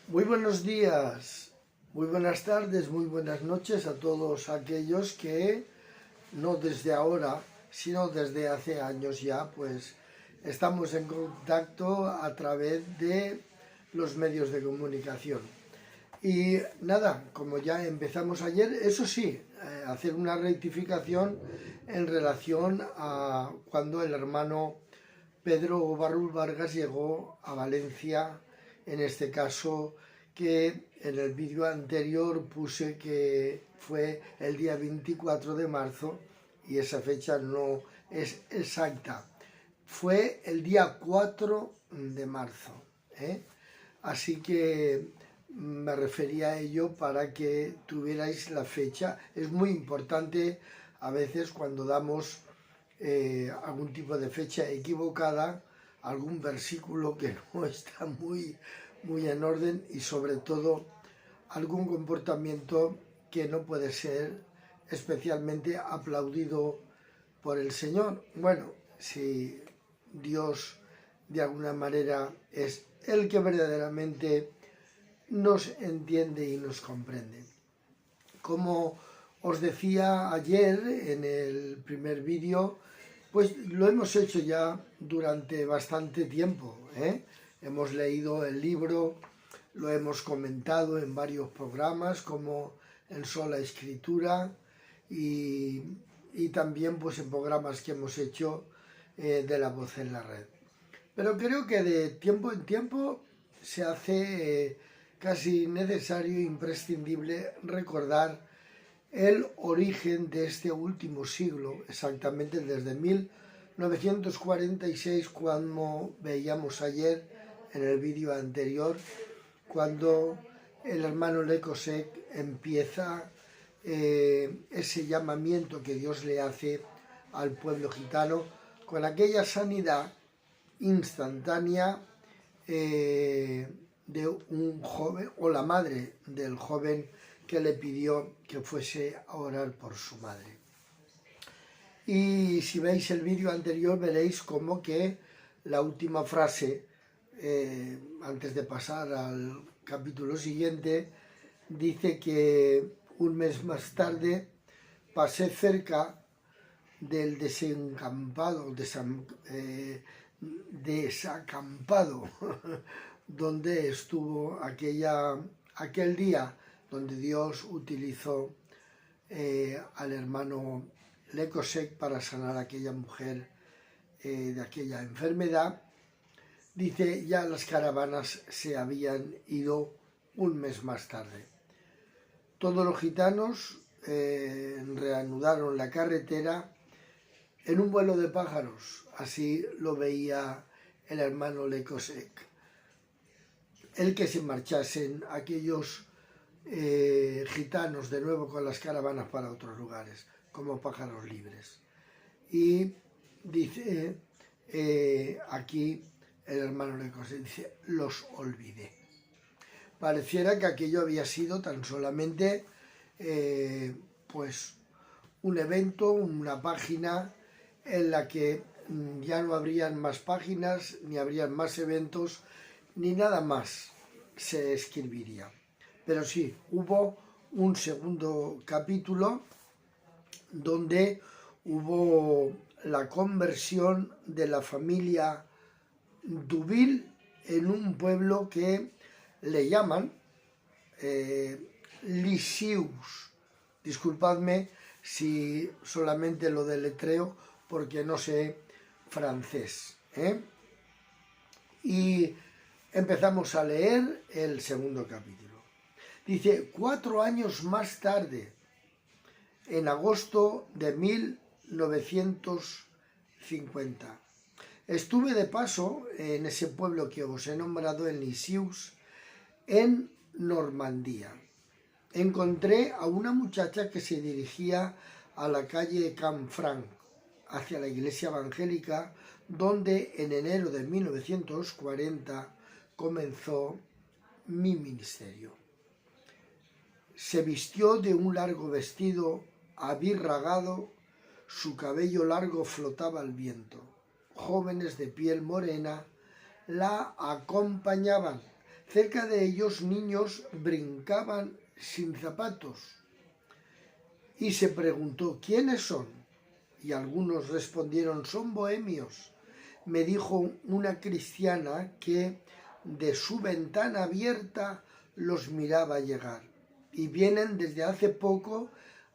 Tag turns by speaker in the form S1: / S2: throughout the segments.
S1: Muy buenos días, muy buenas tardes, muy buenas noches a todos aquellos que no desde ahora, sino desde hace años ya, pues estamos en contacto a través de los medios de comunicación. Y nada, como ya empezamos ayer, eso sí, hacer una rectificación en relación a cuando el hermano Pedro Barrul Vargas llegó a Valencia, en este caso, que en el vídeo anterior puse que fue el día 24 de marzo y esa fecha no es exacta. Fue el día 4 de marzo, ¿eh? Así que me refería a ello para que tuvierais la fecha. Es muy importante a veces cuando damos algún tipo de fecha equivocada, algún versículo que no está muy en orden y sobre todo algún comportamiento que no puede ser especialmente aplaudido por el Señor. Bueno, si Dios de alguna manera es el que verdaderamente nos entiende y nos comprende. Como os decía ayer en el primer vídeo, pues lo hemos hecho ya durante bastante tiempo, ¿eh? Hemos leído el libro, lo hemos comentado en varios programas como en Sola Escritura y también pues en programas que hemos hecho de La Voz en la Red. Pero creo que de tiempo en tiempo se hace casi necesario e imprescindible recordar el origen de este último siglo, exactamente desde 1946, cuando veíamos ayer en el vídeo anterior, cuando el hermano Le Cosec empieza ese llamamiento que Dios le hace al pueblo gitano con aquella sanidad instantánea de un joven, o la madre del joven que le pidió que fuese a orar por su madre. Y si veis el vídeo anterior veréis como que la última frase, antes de pasar al capítulo siguiente, dice que un mes más tarde pasé cerca del desacampado donde estuvo aquel día donde Dios utilizó al hermano Le Cosec para sanar a aquella mujer de aquella enfermedad. Dice, ya las caravanas se habían ido un mes más tarde. Todos los gitanos reanudaron la carretera en un vuelo de pájaros, así lo veía el hermano Le Cosec. El que se marchasen aquellos gitanos de nuevo con las caravanas para otros lugares, como pájaros libres. Y dice aquí el hermano Le Cosec, dice, los olvidé. Pareciera que aquello había sido tan solamente pues un evento, una página en la que ya no habrían más páginas, ni habrían más eventos, ni nada más se escribiría. Pero sí, hubo un segundo capítulo donde hubo la conversión de la familia Dubil en un pueblo que le llaman Lisieux. Disculpadme si solamente lo deletreo porque no sé francés, ¿eh? Y empezamos a leer el segundo capítulo. Dice, 4 años más tarde, en agosto de 1950, estuve de paso en ese pueblo que os he nombrado, en Lisieux, en Normandía. Encontré a una muchacha que se dirigía a la calle Canfranc, hacia la iglesia evangélica, donde en enero de 1940 comenzó mi ministerio. Se vistió de un largo vestido abirragado, su cabello largo flotaba al viento. Jóvenes de piel morena la acompañaban, Cerca de ellos niños brincaban sin zapatos y se preguntó, ¿quiénes son? Y algunos respondieron, son bohemios. Me dijo una cristiana que de su ventana abierta los miraba llegar y vienen desde hace poco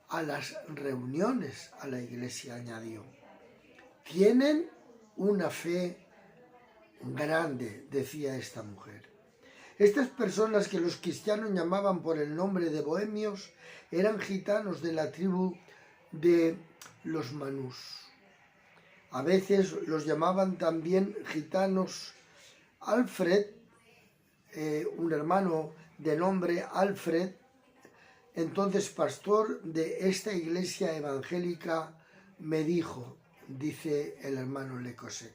S1: a las reuniones a la iglesia, añadió. Tienen una fe grande, decía esta mujer. Estas personas que los cristianos llamaban por el nombre de bohemios eran gitanos de la tribu de los manús. A veces los llamaban también gitanos. Alfred, un hermano de nombre Alfred, entonces pastor de esta iglesia evangélica, me dijo, dice el hermano Lecosec.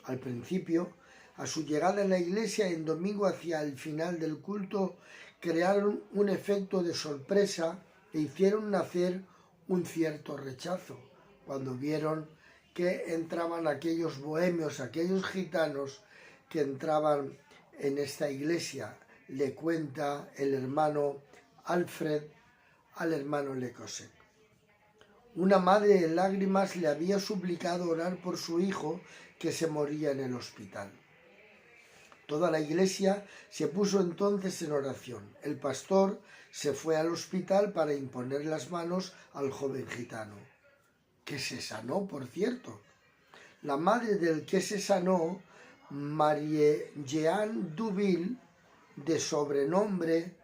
S1: Al principio, a su llegada en la iglesia en domingo hacia el final del culto, crearon un efecto de sorpresa e hicieron nacer un cierto rechazo cuando vieron que entraban aquellos bohemios, aquellos gitanos que entraban en esta iglesia. Le cuenta el hermano Alfred al hermano Lecosec. Una madre en lágrimas le había suplicado orar por su hijo que se moría en el hospital. Toda la iglesia se puso entonces en oración. El pastor se fue al hospital para imponer las manos al joven gitano, que se sanó, por cierto. La madre del que se sanó, Marie-Jeanne Duville, de sobrenombre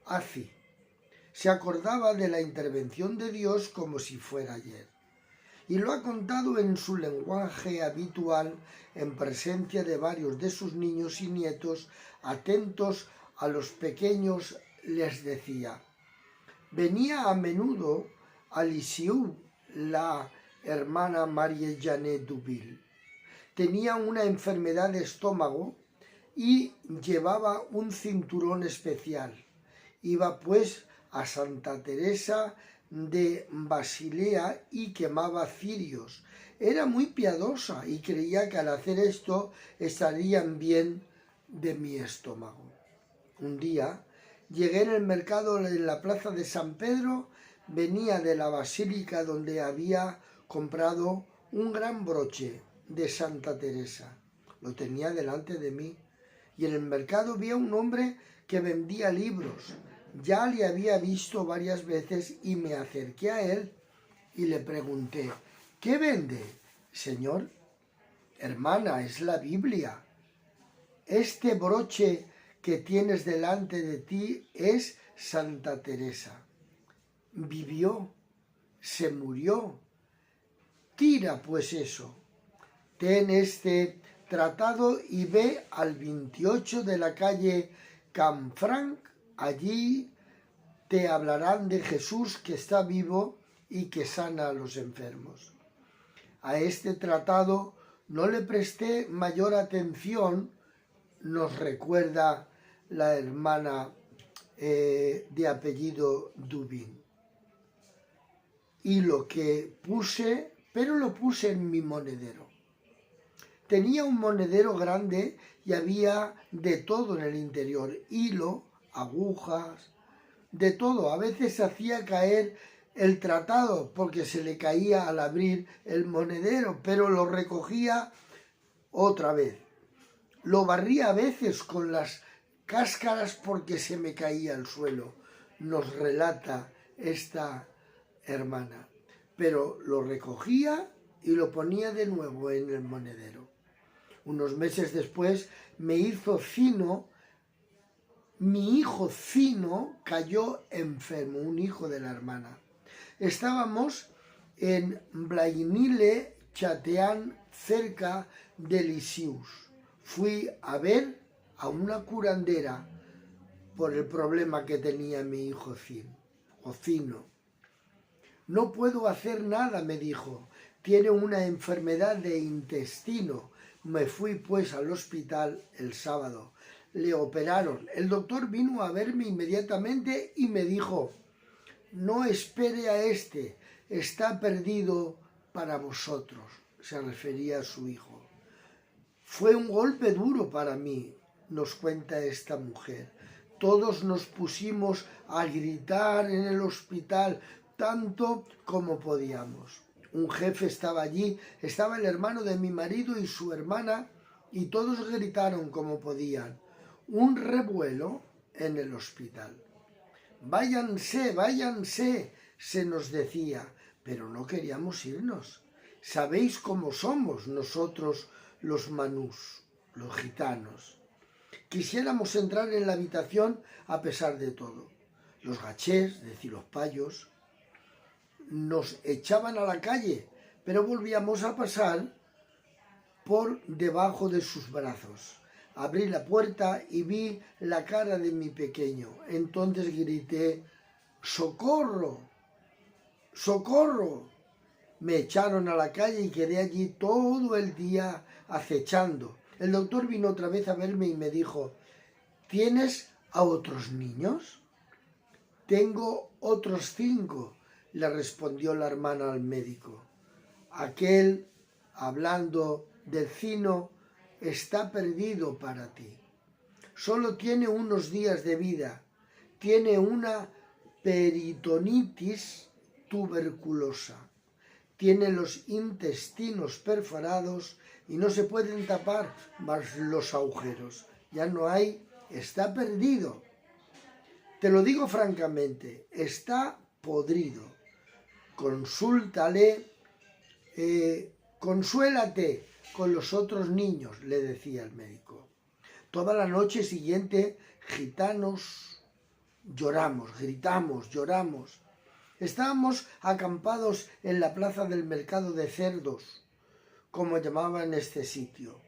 S1: Afi, se acordaba de la intervención de Dios como si fuera ayer. Y lo ha contado en su lenguaje habitual en presencia de varios de sus niños y nietos. Atentos a los pequeños les decía. Venía a menudo a Lisieux la hermana Marie-Jeanne Duville. Tenía una enfermedad de estómago y llevaba un cinturón especial. Iba pues a Santa Teresa de Basilea y quemaba cirios. Era muy piadosa y creía que al hacer esto estarían bien de mi estómago. Un día llegué en el mercado en la plaza de San Pedro, venía de la basílica donde había comprado un gran broche de Santa Teresa. Lo tenía delante de mí y en el mercado vi a un hombre que vendía libros. Ya le había visto varias veces y me acerqué a él y le pregunté, ¿qué vende, señor? Hermana, es la Biblia. Este broche que tienes delante de ti es Santa Teresa. Vivió, se murió. Tira pues eso. Ten este tratado y ve al 28 de la calle Canfranc. Allí te hablarán de Jesús que está vivo y que sana a los enfermos. A este tratado no le presté mayor atención, nos recuerda la hermana de apellido Dubin. Y lo que puse, pero lo puse en mi monedero. Tenía un monedero grande y había de todo en el interior, hilo, agujas, de todo. A veces hacía caer el tratado porque se le caía al abrir el monedero, pero lo recogía otra vez. Lo barría a veces con las cáscaras porque se me caía al suelo, nos relata esta hermana. Pero lo recogía y lo ponía de nuevo en el monedero. Unos meses después me hizo fino. Mi hijo Fino cayó enfermo, un hijo de la hermana. Estábamos en Blainville-Château, cerca de Lisieux. Fui a ver a una curandera por el problema que tenía mi hijo Fino. No puedo hacer nada, me dijo. Tiene una enfermedad de intestino. Me fui pues al hospital el sábado. Le operaron. El doctor vino a verme inmediatamente y me dijo, no espere a este, está perdido para vosotros. Se refería a su hijo. Fue un golpe duro para mí. nos cuenta esta mujer. Todos nos pusimos a gritar en el hospital tanto como podíamos. Un jefe estaba allí, estaba el hermano de mi marido y su hermana, y todos gritaron como podían. Un revuelo en el hospital. Váyanse, váyanse, se nos decía, pero no queríamos irnos. Sabéis cómo somos nosotros los manús, los gitanos. Quisiéramos entrar en la habitación a pesar de todo. Los gachés, es decir, los payos, nos echaban a la calle, pero volvíamos a pasar por debajo de sus brazos. Abrí la puerta y vi la cara de mi pequeño. Entonces grité, ¡socorro! ¡Socorro! Me echaron a la calle y quedé allí todo el día acechando. El doctor vino otra vez a verme y me dijo, ¿tienes a otros niños? Tengo otros 5, le respondió la hermana al médico. Aquel, hablando del Cino, está perdido para ti. Solo tiene unos días de vida. Tiene una peritonitis tuberculosa. Tiene los intestinos perforados y no se pueden tapar más los agujeros. Ya no hay, está perdido. Te lo digo francamente, está podrido. Consúltale, consuélate con los otros niños, le decía el médico. Toda la noche siguiente, gitanos, lloramos, gritamos, lloramos. Estábamos acampados en la plaza del mercado de cerdos, como llamaban este sitio,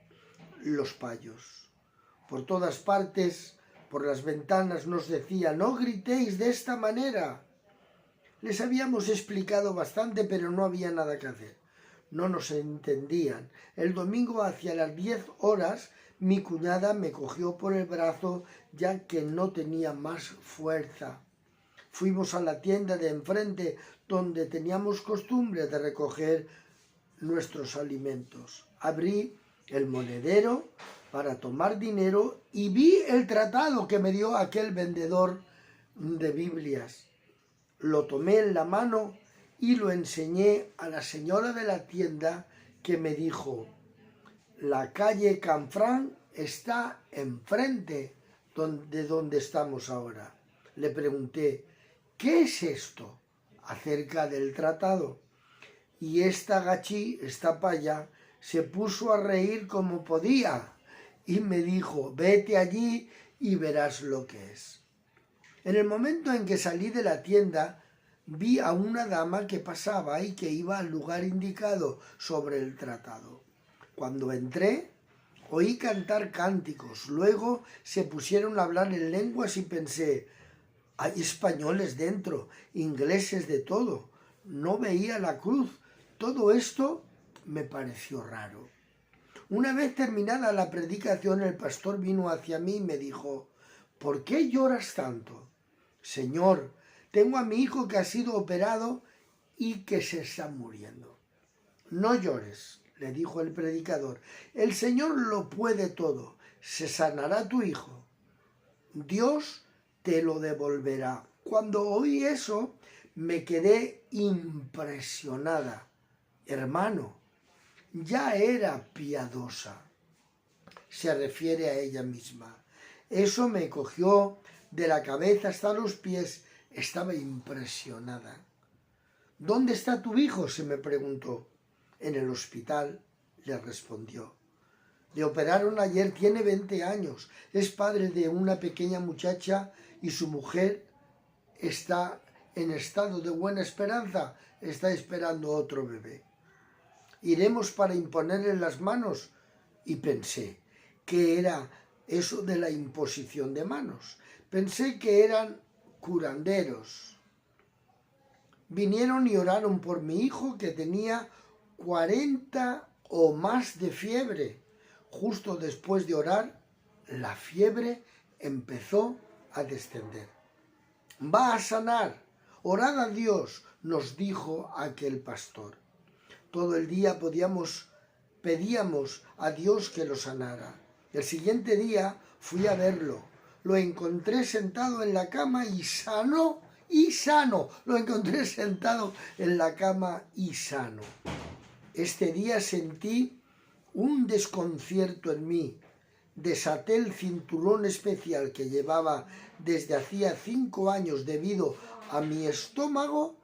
S1: los payos. Por todas partes, por las ventanas nos decían, no gritéis de esta manera. Les habíamos explicado bastante, pero no había nada que hacer. No nos entendían. El domingo hacia las 10 horas, mi cuñada me cogió por el brazo, ya que no tenía más fuerza. Fuimos a la tienda de enfrente, donde teníamos costumbre de recoger nuestros alimentos. Abrí el monedero para tomar dinero y vi el tratado que me dio aquel vendedor de Biblias. Lo tomé en la mano y lo enseñé a la señora de la tienda, que me dijo, la calle Canfrán está enfrente de donde estamos ahora. Le pregunté, ¿qué es esto acerca del tratado? Y esta gachí, esta paya, se puso a reír como podía y me dijo, vete allí y verás lo que es. En el momento en que salí de la tienda, vi a una dama que pasaba y que iba al lugar indicado sobre el tratado. Cuando entré, oí cantar cánticos. Luego se pusieron a hablar en lenguas y pensé, hay españoles dentro, ingleses de todo. No veía la cruz. Todo esto me pareció raro. Una vez terminada la predicación, el pastor vino hacia mí y me dijo, ¿por qué lloras tanto? Señor, tengo a mi hijo que ha sido operado y que se está muriendo. No llores, le dijo el predicador. El Señor lo puede todo. Se sanará tu hijo. Dios te lo devolverá. Cuando oí eso, me quedé impresionada. Hermano, ya era piadosa. Se refiere a ella misma. Eso me cogió de la cabeza hasta los pies. Estaba impresionada. ¿Dónde está tu hijo?, se me preguntó. En el hospital, le respondió. Le operaron ayer, tiene 20 años. Es padre de una pequeña muchacha y su mujer está en estado de buena esperanza. Está esperando otro bebé. Iremos para imponerle las manos. Y pensé, ¿qué era eso de la imposición de manos? Pensé que eran curanderos. Vinieron y oraron por mi hijo, que tenía 40 o más de fiebre. Justo después de orar, la fiebre empezó a descender. Va a sanar. Orad a Dios, nos dijo aquel pastor. Todo el día pedíamos a Dios que lo sanara. El siguiente día fui a verlo. Lo encontré sentado en la cama y sano. Lo encontré sentado en la cama y sano. Este día sentí un desconcierto en mí. Desaté el cinturón especial que llevaba desde hacía 5 años debido a mi estómago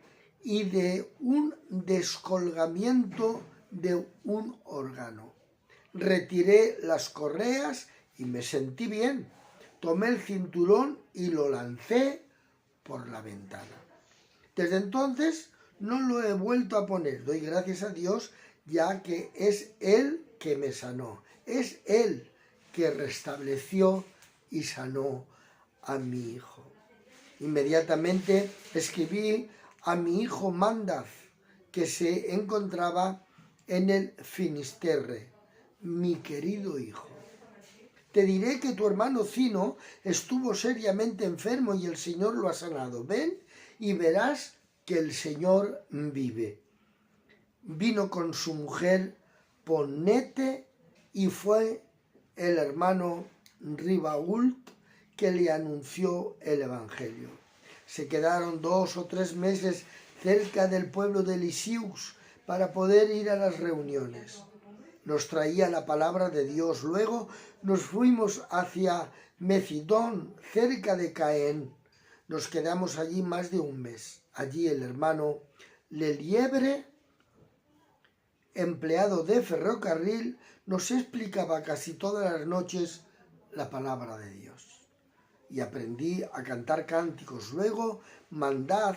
S1: y de un descolgamiento de un órgano. Retiré las correas y me sentí bien. Tomé el cinturón y lo lancé por la ventana. Desde entonces no lo he vuelto a poner. Doy gracias a Dios, ya que es Él que me sanó. Es Él que restableció y sanó a mi hijo. Inmediatamente escribí a mi hijo Mandaz, que se encontraba en el Finisterre. Mi querido hijo, te diré que tu hermano Zino estuvo seriamente enfermo y el Señor lo ha sanado. Ven y verás que el Señor vive. Vino con su mujer Ponete y fue el hermano Ribault que le anunció el Evangelio. Se quedaron 2 o 3 meses cerca del pueblo de Lisieux para poder ir a las reuniones. Nos traía la palabra de Dios. Luego nos fuimos hacia Mecidón, cerca de Caen. Nos quedamos allí más de un mes. Allí el hermano Lelièvre, empleado de ferrocarril, nos explicaba casi todas las noches la palabra de Dios. Y aprendí a cantar cánticos. Luego Mandaz,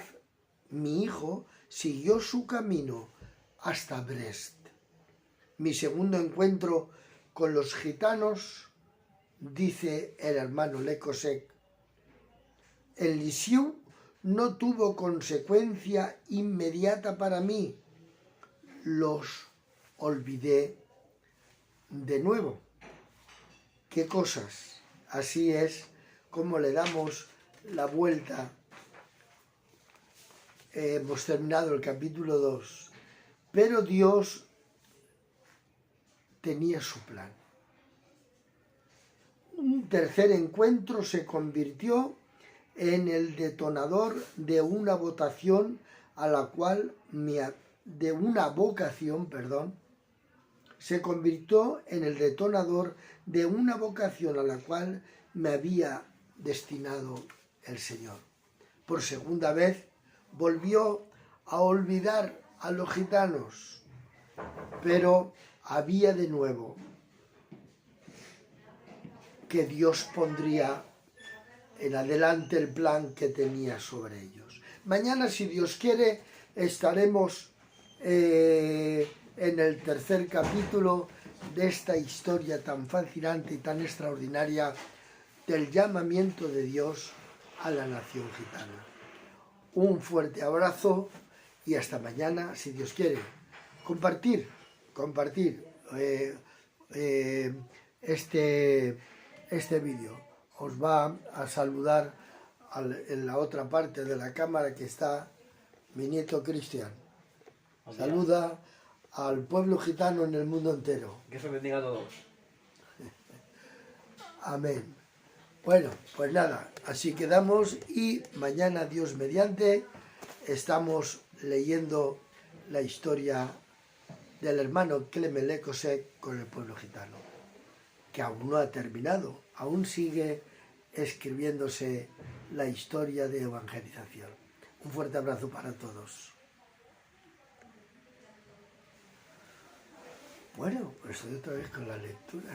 S1: mi hijo, siguió su camino hasta Brest. Mi segundo encuentro con los gitanos, dice el hermano Lecosec, en Lisieux no tuvo consecuencia inmediata para mí. Los olvidé de nuevo. ¿Qué cosas? Así es como le damos la vuelta. Hemos terminado el capítulo 2. Pero Dios tenía su plan. Un tercer encuentro se convirtió en el detonador de una vocación a la cual se convirtió en el detonador de una vocación a la cual me había destinado el Señor. Por segunda vez volvió a olvidar a los gitanos, pero había de nuevo que Dios pondría en adelante el plan que tenía sobre ellos. Mañana, si Dios quiere, estaremos en el tercer capítulo de esta historia tan fascinante y tan extraordinaria del llamamiento de Dios a la nación gitana. Un fuerte abrazo y hasta mañana, si Dios quiere. Compartir este vídeo. Os va a saludar en la otra parte de la cámara que está mi nieto Cristian. Saluda al pueblo gitano en el mundo entero.
S2: Que se bendiga a todos.
S1: Amén. Bueno, pues nada, así quedamos y mañana, Dios mediante, estamos leyendo la historia del hermano Clement Lecosec con el pueblo gitano, que aún no ha terminado, aún sigue escribiéndose la historia de evangelización. Un fuerte abrazo para todos. Bueno, pues estoy otra vez con la lectura.